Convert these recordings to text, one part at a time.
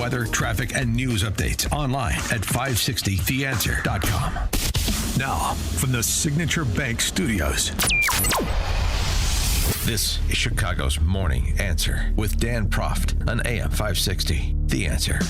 weather, traffic, and news updates online at 560theanswer.com. Now, from the Signature Bank Studios, this is Chicago's Morning Answer with Dan Proft on AM 560. The Answer.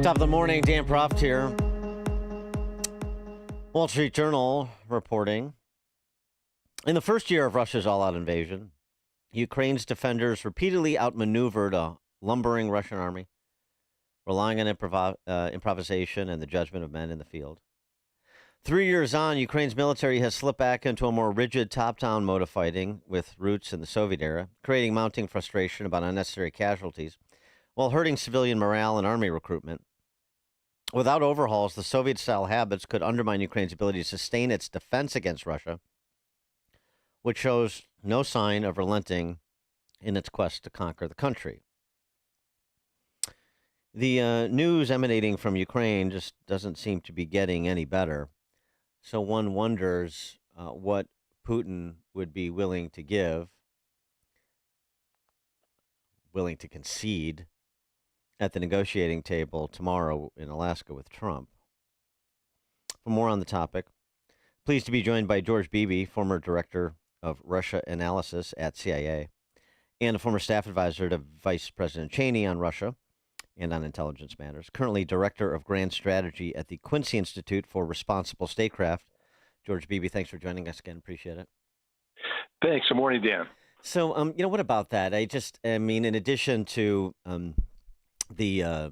Top of the morning, Dan Proft here. Wall Street Journal reporting. In the first year of Russia's all-out invasion, Ukraine's defenders repeatedly outmaneuvered a lumbering Russian army, relying on improvisation and the judgment of men in the field. 3 years on, Ukraine's military has slipped back into a more rigid top-down mode of fighting with roots in the Soviet era, creating mounting frustration about unnecessary casualties, while hurting civilian morale and army recruitment. Without overhauls, the Soviet-style habits could undermine Ukraine's ability to sustain its defense against Russia, which shows no sign of relenting in its quest to conquer the country. The news emanating from Ukraine just doesn't seem to be getting any better. So one wonders what Putin would be willing to give, willing to concede at the negotiating table tomorrow in Alaska with Trump. For more on the topic, pleased to be joined by George Beebee, former director of Russia analysis at CIA, and a former staff advisor to Vice President Cheney on Russia and on intelligence matters, currently director of grand strategy at the Quincy Institute for Responsible Statecraft. George Beebee, thanks for joining us again. Appreciate it. Thanks. Good morning, Dan. So, what about that? In addition to the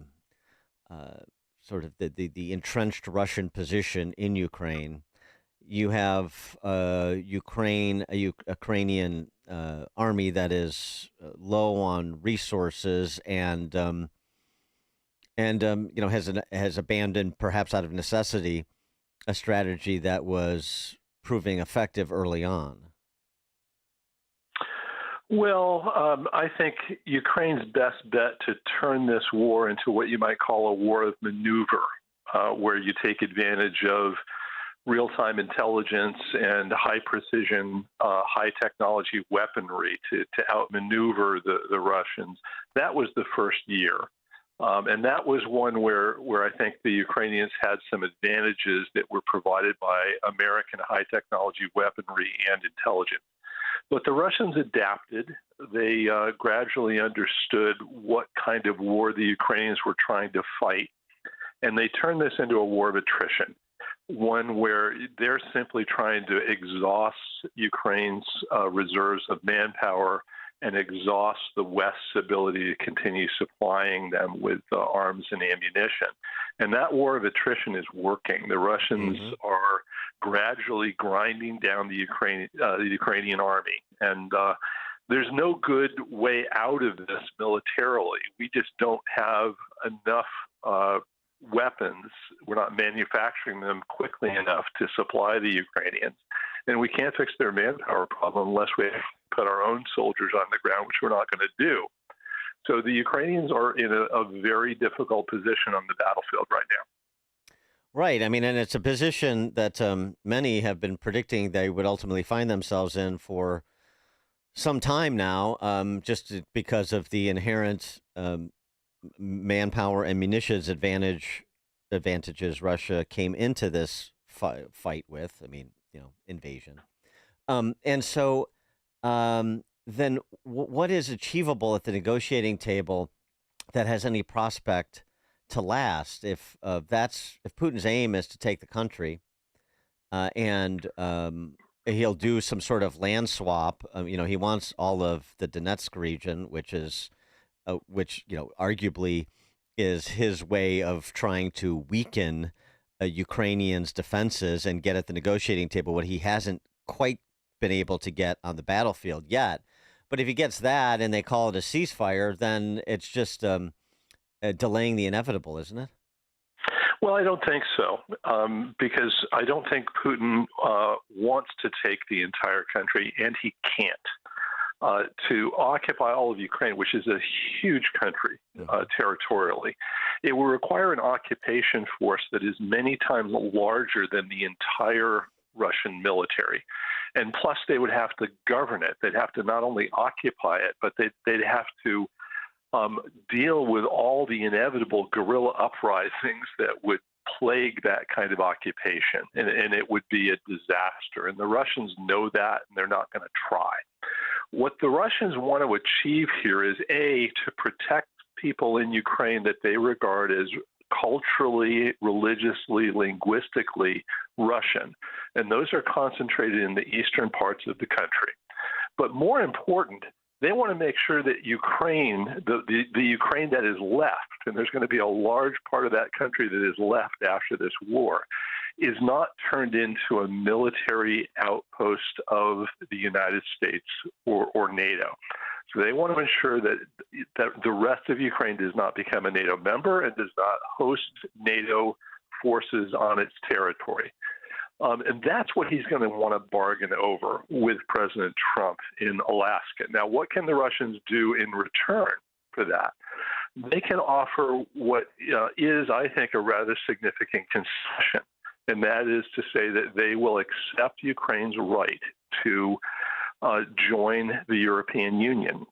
sort of the entrenched Russian position in Ukraine, you have a Ukrainian army that is low on resources and has abandoned, perhaps out of necessity, a strategy that was proving effective early on. Well, I think Ukraine's best bet to turn this war into what you might call a war of maneuver, where you take advantage of real-time intelligence and high-precision, high-technology weaponry to outmaneuver the Russians. That was the first year. And that was one where I think the Ukrainians had some advantages that were provided by American high-technology weaponry and intelligence. But the Russians adapted. They gradually understood what kind of war the Ukrainians were trying to fight, and they turned this into a war of attrition, one where they're simply trying to exhaust Ukraine's reserves of manpower and exhaust the West's ability to continue supplying them with arms and ammunition. And that war of attrition is working. The Russians are gradually grinding down the Ukrainian army. And there's no good way out of this militarily. We just don't have enough weapons. We're not manufacturing them quickly enough to supply the Ukrainians. And we can't fix their manpower problem unless we put our own soldiers on the ground, which we're not going to do. So the Ukrainians are in a very difficult position on the battlefield right now. Right. And it's a position that many have been predicting they would ultimately find themselves in for some time now, just because of the inherent manpower and munitions advantages Russia came into this fight with. Invasion. And so then what is achievable at the negotiating table that has any prospect to last if Putin's aim is to take the country and he'll do some sort of land swap. He wants all of the Donetsk region, which arguably is his way of trying to weaken Ukrainians' defenses and get at the negotiating table what he hasn't quite been able to get on the battlefield yet. But if he gets that and they call it a ceasefire, then it's just delaying the inevitable, isn't it? Well, I don't think so, because I don't think Putin wants to take the entire country, and he can't. To occupy all of Ukraine, which is a huge country territorially, it will require an occupation force that is many times larger than the entire Russian military. And plus, they would have to govern it. They'd have to not only occupy it, but they'd have to deal with all the inevitable guerrilla uprisings that would plague that kind of occupation. And it would be a disaster. And the Russians know that, and they're not going to try. What the Russians want to achieve here is, A, to protect people in Ukraine that they regard as culturally, religiously, linguistically Russian. And those are concentrated in the eastern parts of the country. But more important, they want to make sure that Ukraine, the Ukraine that is left, and there's going to be a large part of that country that is left after this war, is not turned into a military outpost of the United States or NATO. So they want to ensure that the rest of Ukraine does not become a NATO member and does not host NATO forces on its territory. And that's what he's going to want to bargain over with President Trump in Alaska. Now, what can the Russians do in return for that? They can offer what is, I think, a rather significant concession. And that is to say that they will accept Ukraine's right to join the European Union.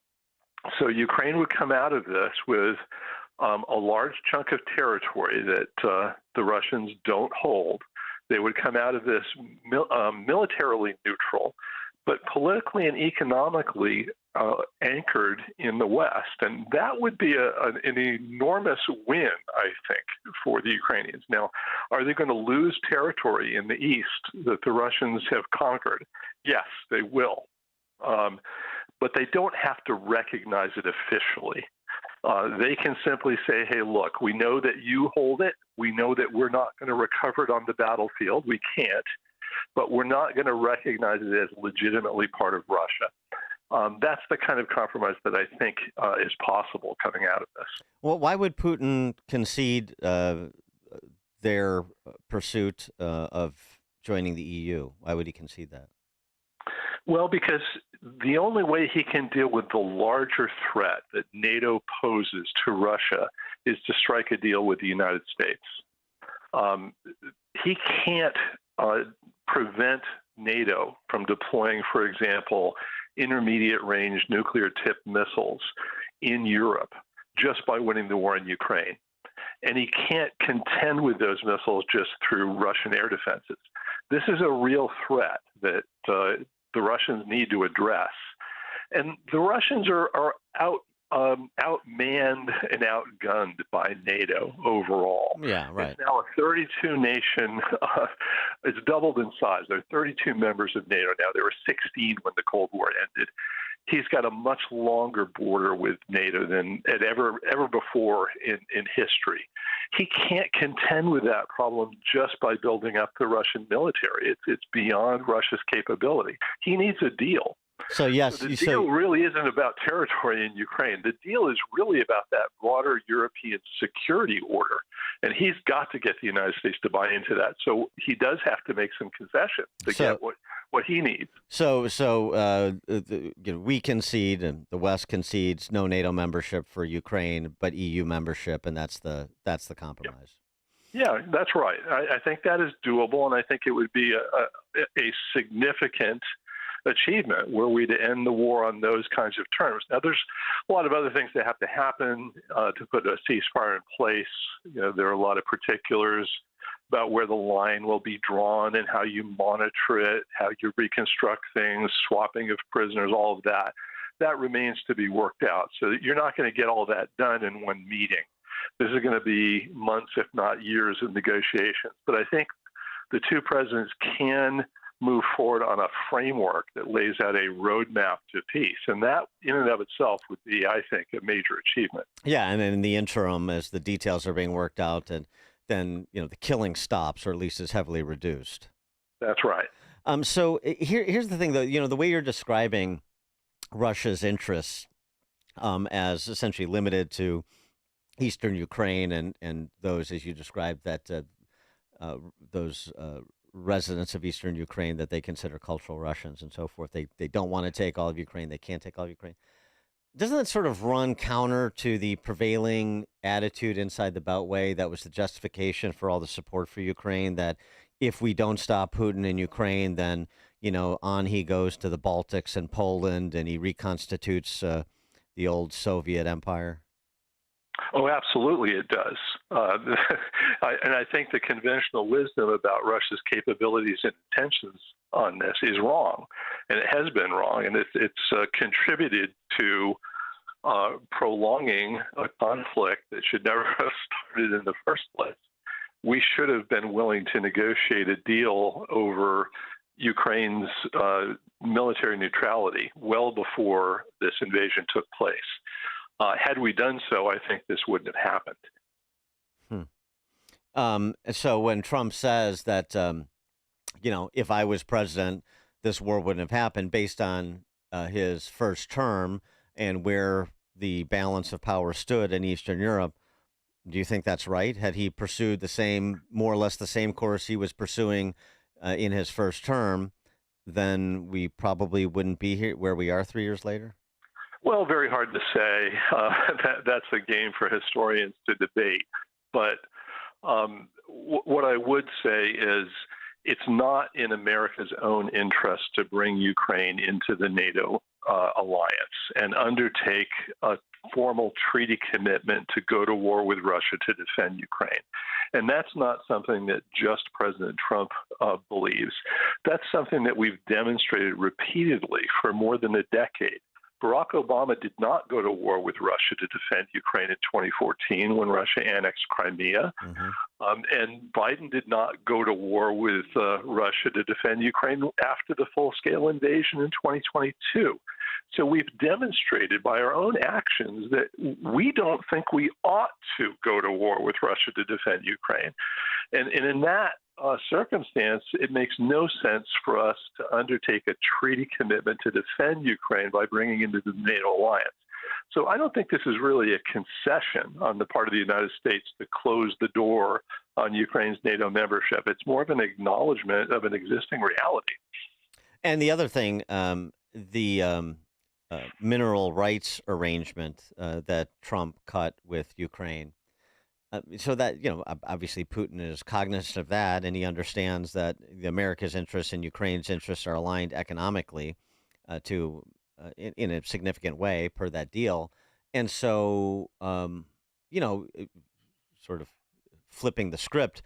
So Ukraine would come out of this with a large chunk of territory that the Russians don't hold. They would come out of this militarily neutral, but politically and economically anchored in the West. And that would be an enormous win, I think, for the Ukrainians. Now, are they going to lose territory in the East that the Russians have conquered? Yes, they will. But they don't have to recognize it officially. They can simply say, hey, look, we know that you hold it. We know that we're not going to recover it on the battlefield. We can't. But we're not going to recognize it as legitimately part of Russia. That's the kind of compromise that I think is possible coming out of this. Well, why would Putin concede their pursuit of joining the EU? Why would he concede that? Well, because the only way he can deal with the larger threat that NATO poses to Russia is to strike a deal with the United States. He can't prevent NATO from deploying, for example, intermediate-range nuclear-tipped missiles in Europe just by winning the war in Ukraine. And he can't contend with those missiles just through Russian air defenses. This is a real threat that the Russians need to address. And the Russians are outmanned and outgunned by NATO overall. Yeah, right. It's now a 32-nation, it's doubled in size. There are 32 members of NATO now. There were 16 when the Cold War ended. He's got a much longer border with NATO than ever before in history. He can't contend with that problem just by building up the Russian military. It's beyond Russia's capability. He needs a deal. So yes, the deal really isn't about territory in Ukraine. The deal is really about that broader European security order, and he's got to get the United States to buy into that. So he does have to make some concessions to get what he needs. So we concede, and the West concedes no NATO membership for Ukraine, but EU membership, and that's the compromise. Yeah, that's right. I think that is doable, and I think it would be a significant achievement were we to end the war on those kinds of terms. Now, there's a lot of other things that have to happen to put a ceasefire in place. There are a lot of particulars about where the line will be drawn and how you monitor it, how you reconstruct things, swapping of prisoners, all of that. That remains to be worked out. So you're not going to get all that done in one meeting. This is going to be months, if not years, of negotiations. But I think the two presidents can move forward on a framework that lays out a roadmap to peace. And that in and of itself would be, I think, a major achievement. Yeah, and then in the interim, as the details are being worked out, and then the killing stops, or at least is heavily reduced. That's right. So here's the thing, though. The way you're describing Russia's interests as essentially limited to eastern Ukraine and those, as you described, that those residents of eastern Ukraine that they consider cultural Russians and so forth. They don't want to take all of Ukraine. They can't take all of Ukraine. Doesn't that sort of run counter to the prevailing attitude inside the Beltway that was the justification for all the support for Ukraine, that if we don't stop Putin in Ukraine, then, on he goes to the Baltics and Poland, and he reconstitutes the old Soviet empire? Oh, absolutely it does. And I think the conventional wisdom about Russia's capabilities and intentions on this is wrong, and it has been wrong, and it's contributed to prolonging a conflict that should never have started in the first place. We should have been willing to negotiate a deal over Ukraine's military neutrality well before this invasion took place. Had we done so, I think this wouldn't have happened. So when Trump says that, if I was president, this war wouldn't have happened, based on his first term and where the balance of power stood in Eastern Europe, do you think that's right? Had he pursued more or less the same course he was pursuing in his first term, then we probably wouldn't be here where we are 3 years later? Well, very hard to say. That's a game for historians to debate. But what I would say is it's not in America's own interest to bring Ukraine into the NATO alliance and undertake a formal treaty commitment to go to war with Russia to defend Ukraine. And that's not something that just President Trump believes. That's something that we've demonstrated repeatedly for more than a decade. Barack Obama did not go to war with Russia to defend Ukraine in 2014 when Russia annexed Crimea. And Biden did not go to war with Russia to defend Ukraine after the full-scale invasion in 2022. So we've demonstrated by our own actions that we don't think we ought to go to war with Russia to defend Ukraine. And in that circumstance, it makes no sense for us to undertake a treaty commitment to defend Ukraine by bringing into the NATO alliance. So I don't think this is really a concession on the part of the United States to close the door on Ukraine's NATO membership. It's more of an acknowledgement of an existing reality. And the other thing, the mineral rights arrangement that Trump cut with Ukraine. So that, obviously Putin is cognizant of that, and he understands that America's interests and Ukraine's interests are aligned economically in a significant way per that deal. And so, sort of flipping the script,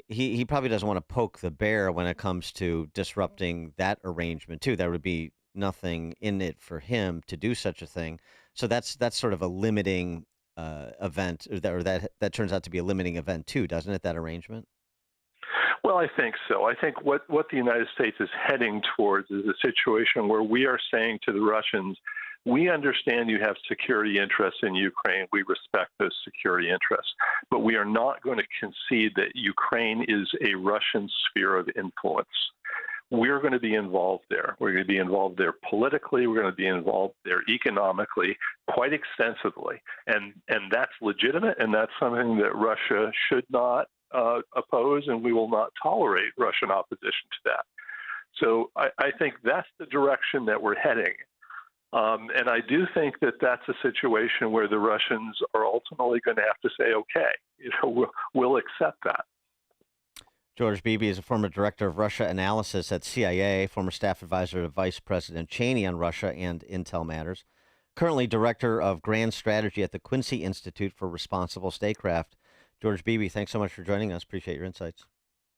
he probably doesn't want to poke the bear when it comes to disrupting that arrangement, too. There would be nothing in it for him to do such a thing. So that's sort of a limiting event, or that turns out to be a limiting event too, doesn't it, that arrangement? Well, I think so. I think what the United States is heading towards is a situation where we are saying to the Russians, we understand you have security interests in Ukraine. We respect those security interests. But we are not going to concede that Ukraine is a Russian sphere of influence. We're going to be involved there. We're going to be involved there politically. We're going to be involved there economically, quite extensively. And that's legitimate, and that's something that Russia should not oppose, and we will not tolerate Russian opposition to that. So I think that's the direction that we're heading. And I do think that that's a situation where the Russians are ultimately going to have to say, okay, we'll accept that. George Beebee is a former director of Russia analysis at CIA, former staff advisor to Vice President Cheney on Russia and intel matters, currently director of grand strategy at the Quincy Institute for Responsible Statecraft. George Beebee, thanks so much for joining us. Appreciate your insights.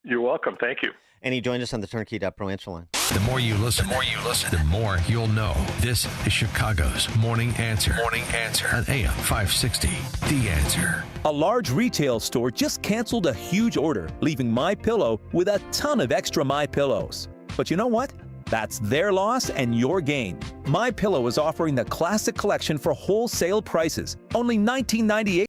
You're welcome. Thank you. And he joined us on the Turnkey.Pro answer line. The more you listen, the more you'll know. This is Chicago's Morning Answer. Morning Answer on AM 560. The Answer. A large retail store just canceled a huge order, leaving MyPillow with a ton of extra MyPillows. But you know what? That's their loss and your gain. MyPillow is offering the Classic Collection for wholesale prices, only $19.98.